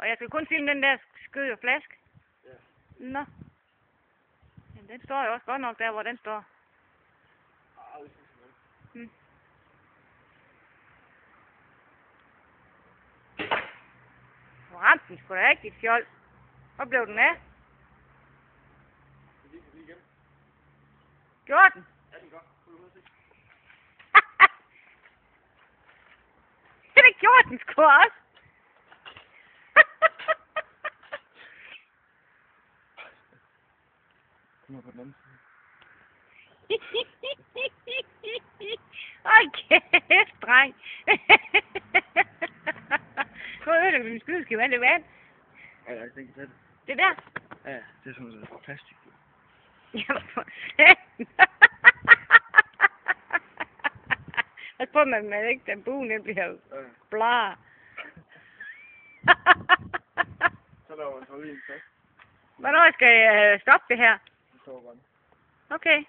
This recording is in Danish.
Og jeg skal kun filme den der skød og flaske. Ja. Nå. Jamen, den står jo også godt nok der, hvor den står. Det synes jeg ikke. Hvor ramte den sgu da ikke, dit fjold? Hvor blev den af? Lige igen. Gjorde den? Ja, den gør. Det gjorde den sgu også. Kom på den anden side. Hold kæft, dreng. Nu ødelægger du din skydeskive. Er det vand? Ja, jeg kan tage det. Det der? Ja, det er sådan noget plastik. Jamen, for satan. Pas på, man ikke, den buen, den bliver blar. Så laver man så lige en fast. Hvornår skal jeg stoppe det her? Det står godt. Okay.